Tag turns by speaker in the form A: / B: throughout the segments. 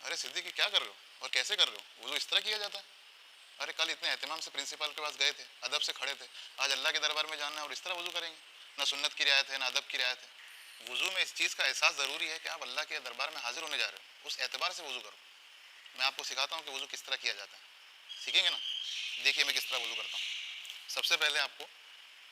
A: अरे सिद्दीकी क्या कर रहे हो और कैसे कर रहे हो? वुज़ू इस तरह किया जाता है? अरे कल इतने एहतिमाम से प्रिंसिपल के पास गए थे, अदब से खड़े थे, आज अल्लाह के दरबार में जाना है और इस तरह वुज़ू करेंगे? ना सुन्नत की रियायत है ना अदब की रियायत है। वुज़ू में इस चीज़ का एहसास ज़रूरी है कि आप अल्लाह के दरबार में हाजिर होने जा रहे हो, उस एतबार से वुज़ू करो। मैं आपको सिखाता हूँ कि वुज़ू किस तरह किया जाता है, सीखेंगे ना? देखिए मैं किस तरह वुज़ू करता हूँ। सबसे पहले आपको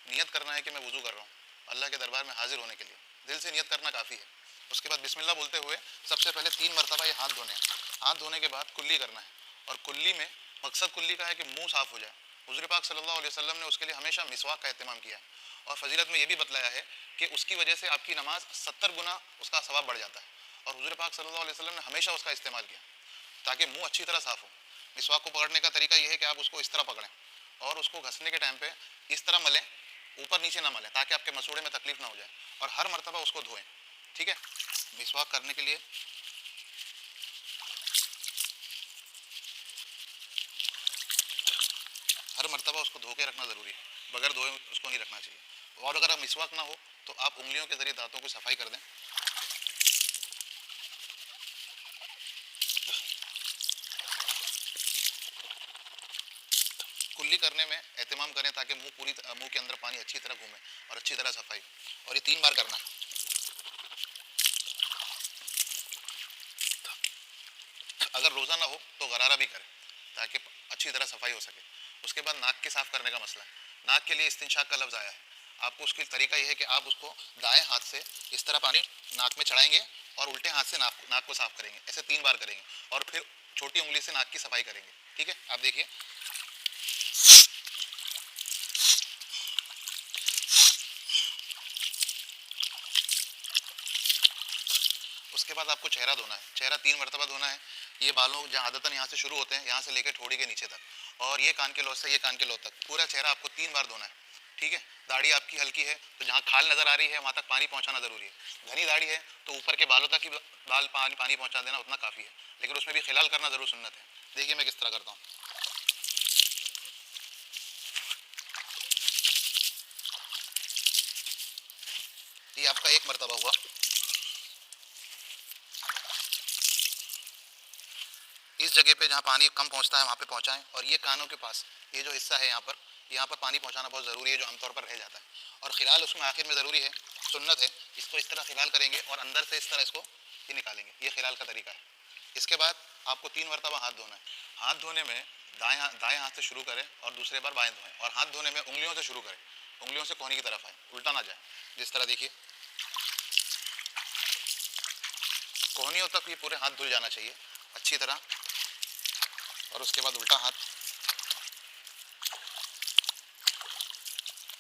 A: नियत करना है कि मैं वुज़ू कर रहा हूँ अल्लाह के दरबार में हाजिर होने के लिए। दिल से नियत करना काफ़ी है। उसके बाद बिस्मिल्लाह बोलते हुए सबसे पहले 3 मरतबा ये हाथ धोने हैं। हाथ धोने के बाद कुल्ली करना है और कुल्ली में मकसद कुल्ली का है कि मुंह साफ़ हो जाए। हुज़ूर पाक सल्लल्लाहु अलैहि वसल्लम ने उसके लिए हमेशा मिसवाक का एहतमाम किया है और फजीलत में यह भी बतलाया है कि उसकी वजह से आपकी नमाज 70 गुना उसका सवाब बढ़ जाता है। और हुज़ूर पाक सल्लल्लाहु अलैहि वसल्लम ने हमेशा उसका इस्तेमाल किया ताकि मुँह अच्छी तरह साफ़ हो। मिसवाक को पकड़ने का तरीका यह है कि आप उसको इस तरह पकड़ें और उसको घसने के टाइम पे इस तरह मलें, ऊपर नीचे ना मलें ताकि आपके मसूड़े में तकलीफ ना हो जाए, और हर मरतबा उसको धोएं। ठीक है? मिसवाक करने के लिए हर मरतबा उसको धो के रखना ज़रूरी है, बगैर धोए उसको नहीं रखना चाहिए। और अगर आप मिसवाक ना हो तो आप उंगलियों के ज़रिए दांतों की सफाई कर दें। कुल्ली करने में एहतमाम करें ताकि मुंह के अंदर पानी अच्छी तरह घूमे और अच्छी तरह सफाई हो। और ये 3 बार करना है। अगर रोज़ा ना हो तो गरारा भी करें ताकि अच्छी तरह सफाई हो सके। उसके बाद नाक के साफ़ करने का मसला है। नाक के लिए इस्तिंशाक का लफ्ज़ आया है। आपको उसकी तरीका यह है कि आप उसको दाएं हाथ से इस तरह पानी नाक में चढ़ाएंगे और उल्टे हाथ से नाक को साफ़ करेंगे। ऐसे 3 बार करेंगे और फिर छोटी उंगली से नाक की सफाई करेंगे। ठीक है? आप देखिए, उसके बाद आपको चेहरा धोना है। चेहरा 3 मरतबा धोना है। ये बालों जहाँ आदतन यहाँ से शुरू होते हैं, यहाँ से लेकर ठोड़ी के नीचे तक, और ये कान के लौ से ये कान के लौ तक, पूरा चेहरा आपको 3 बार धोना है। ठीक है? दाढ़ी आपकी हल्की है तो जहाँ खाल नज़र आ रही है वहाँ तक पानी पहुँचाना ज़रूरी है। घनी दाढ़ी है तो ऊपर के बालों तक ही पानी पहुँचा देना उतना काफ़ी है, लेकिन उसमें भी खिलाल करना ज़रूर सुन्नत है। देखिए मैं किस तरह करता हूँ। ये आपका 1 मरतबा हुआ। इस जगह पे जहाँ पानी कम पहुँचता है वहाँ पे पहुँचाएं, और ये कानों के पास ये जो हिस्सा है यहाँ पर पानी पहुँचाना बहुत ज़रूरी है, जो आमतौर पर रह जाता है। और खिलाल उसमें आखिर में ज़रूरी है, सुन्नत है। इसको इस तरह खिलाल करेंगे और अंदर से इस तरह इसको ही निकालेंगे। ये खिलाल का तरीका है। इसके बाद आपको 3 मरतबा हाथ धोना है। हाथ धोने में दाएँ हाथ से शुरू करें और दूसरे बार बाएँ धोएँ, और हाथ धोने में उंगलियों से शुरू करें, उंगलियों से कोहनी की तरफ आए, उल्टा ना जाए। जिस तरह देखिए, कोहनियों तक ये पूरे हाथ धुल जाना चाहिए अच्छी तरह, और उसके बाद उल्टा हाथ।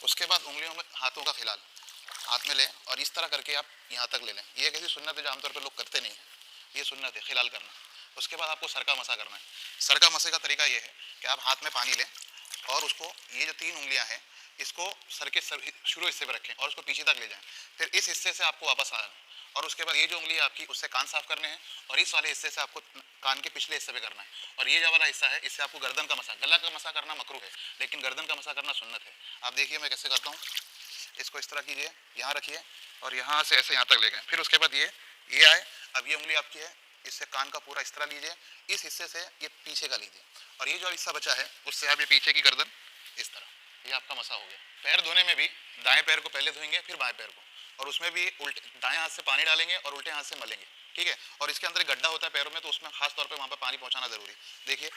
A: उसके बाद उंगलियों में हाथों का खिलाल हाथ में लें और इस तरह करके आप यहाँ तक ले लें। ये एक ऐसी सुन्नत है जो आमतौर पर लोग करते नहीं हैं, ये सुन्नत है खिलाल करना। उसके बाद आपको सरका मसा करना है। सरका मसे का तरीका ये है कि आप हाथ में पानी लें और उसको, ये जो 3 उंगलियाँ हैं, इसको सर के शुरू हिस्से पर रखें और उसको पीछे तक ले जाएं। फिर इस हिस्से से आपको वापस आना है, और उसके बाद ये जो उंगली है आपकी, उससे कान साफ करने हैं, और इस वाले हिस्से से आपको कान के पिछले हिस्से पे करना है। और ये जो वाला हिस्सा है, इससे आपको गर्दन का मसा, गला का मसा करना मकरूह है, लेकिन गर्दन का मसा करना सुन्नत है। आप देखिए मैं कैसे करता हूँ। इसको इस तरह कीजिए, यहाँ रखिए और यहाँ से ऐसे यहाँ तक ले गए। फिर उसके बाद ये आए। अब ये उंगली आपकी है, इससे कान का पूरा इस तरह लीजिए, इस हिस्से से ये पीछे का लीजिए, और ये जो हिस्सा बचा है उससे आप ये पीछे की गर्दन इस तरह, ये आपका मसा हो गया। पैर धोने में भी दाएं पैर को पहले धोएंगे फिर बाएं पैर को, और उसमें भी उल्टे दाएं हाथ से पानी डालेंगे और उल्टे हाथ से मलेंगे। ठीक है? और इसके अंदर गड्ढा होता है पैरों में, तो उसमें खास तौर पे वहाँ पे पानी पहुँचाना ज़रूरी है। देखिए,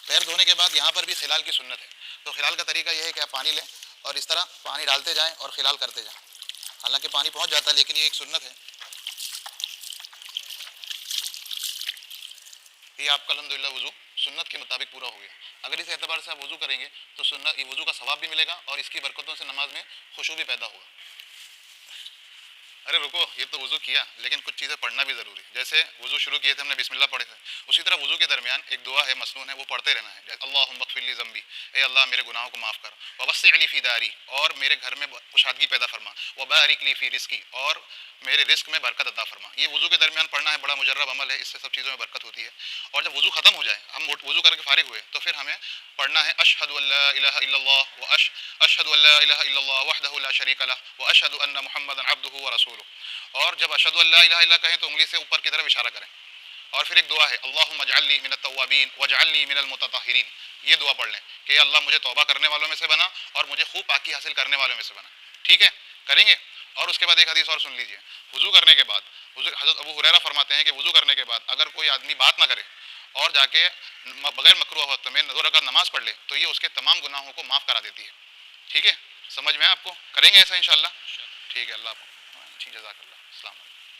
A: पैर धोने के बाद यहाँ पर भी खिलाल की सुन्नत है। तो खिलाल का तरीका यह है कि आप पानी लें और इस तरह पानी डालते जाएँ और खिलाल करते जाएँ। हालांकि पानी पहुँच जाता है, लेकिन ये एक सुन्नत है। ये आपका अल्हम्दुलिल्लाह वुज़ू सुन्नत के मुताबिक पूरा हो गया। अगर इस एतबार से आप वुज़ू करेंगे तो सुन्नत, ये वुज़ू का सवाब भी मिलेगा और इसकी बरकतों से नमाज में खुशू भी पैदा होगा। अरे रुको, ये तो वुजू किया, लेकिन कुछ चीज़ें पढ़ना भी ज़रूरी है। जैसे वुजू शुरू किए थे हमने, बिस्मिल्लाह पढ़े थे, उसी तरह वुजू के दरमियान एक दुआ है, मसनून है, वो पढ़ते रहना है। अल्लाहुम्मा ग़फ़िर ली ज़म्बी, ए अल्लाह मेरे गुनाहों को माफ़ कर, ववस्सिअ ली फ़ी दारी, और मेरे घर में कुशादगी पैदा फरमा, वबारिक ली फ़ी रिज़्क़ी, और मेरे रिस्क में बरकत अता फरमा। ये वुजू के दरमियान पढ़ना है, बड़ा मुजर्रब अमल है, इससे सब चीज़ों में बरकत होती है। और जब वुजू ख़त्म हो जाए, हम वुजू करके फारिग हुए, तो फिर हमें पढ़ना है अशहदु अल्ला इलाहा इल्लल्लाह व अशहदु अल्ला इलाहा इल्लल्लाह वहदहु ला शरीका लह व अशहदु अन्ना मुहम्मदन अब्दुहु व रसूलुहु। और जब अशहदु अल्ला इलाहा इल्लल्लाह कहें तो उंगली से ऊपर की तरफ इशारा करें। और फिर एक दुआ है, अल्लाहुम्मा जअलनी मिनत तव्वाबीन वजअलनी मिनल मुततहिरीन। ये दुआ पढ़ लें कि अल्लाह मुझे तौबा करने वालों में से बना और मुझे खूब पाकी हासिल करने वालों में से बना। ठीक है, करेंगे। और उसके बाद एक हदीस और सुन लीजिए, वुजू करने के बाद हज़रत अबू हुरैरा फरमाते हैं कि वुजू करने के बाद अगर कोई आदमी बात ना करे और जाके बगैर मकरूह वक्त में 2 रकात नमाज पढ़ ले, तो ये उसके तमाम गुनाहों को माफ़ करा देती है। ठीक है, समझ में आपको? करेंगे ऐसा इंशाअल्लाह। ठीक है, अल्लाह, ठीक, जज़ाकल्लाह, अस्सलाम वालेकुम।